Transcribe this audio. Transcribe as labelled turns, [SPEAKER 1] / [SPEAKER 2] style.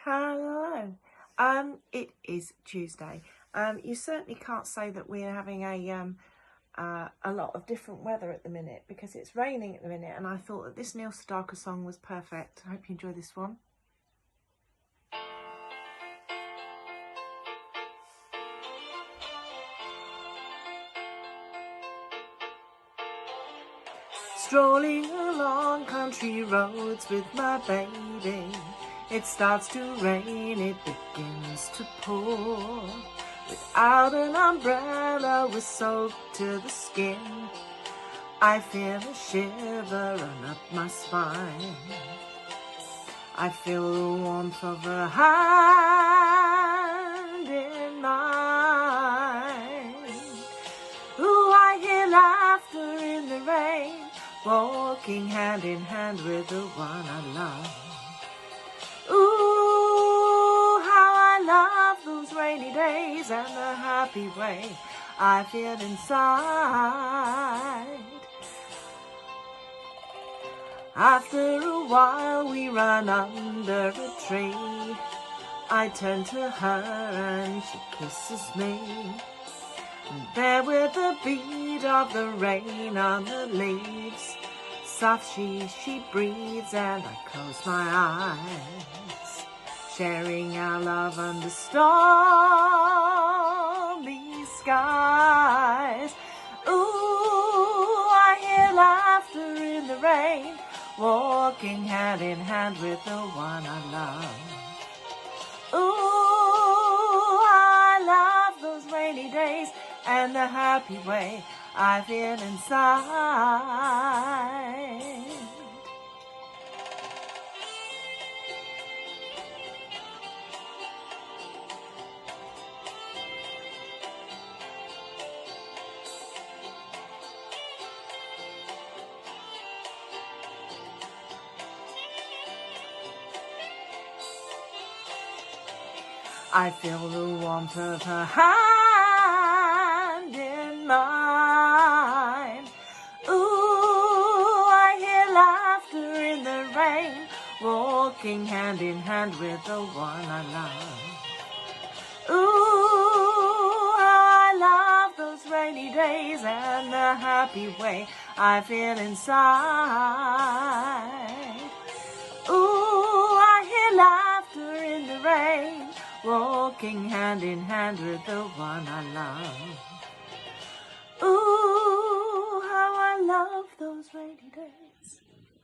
[SPEAKER 1] Hello. It is Tuesday. You certainly can't say that we're having a lot of different weather at the minute because it's raining at the minute, and I thought that this Neil Sedaka song was perfect. I hope you enjoy this one. Strolling along country roads with my baby. It starts to rain, it begins to pour. Without an umbrella, we're soaked to the skin. I feel a shiver run up my spine. I feel the warmth of her hand in mine. Ooh, I hear laughter in the rain, walking hand in hand with the one I love. Ooh, how I love those rainy days and the happy way I feel inside. After a while we run under a tree. I turn to her and she kisses me. And there with the beat of the rain on the leaves, soft she breathes and I close my eyes, sharing our love under stormy skies. Ooh, I hear laughter in the rain, walking hand in hand with the one I love. Ooh, I love those rainy days and the happy way I feel inside. I feel the warmth of her hand in mine. Ooh, I hear laughter in the rain, walking hand in hand with the one I love. Ooh, how I love those rainy days and the happy way I feel inside. Ooh, I hear laughter in the rain, walking hand in hand with the one I love. Ooh, how I love those rainy days.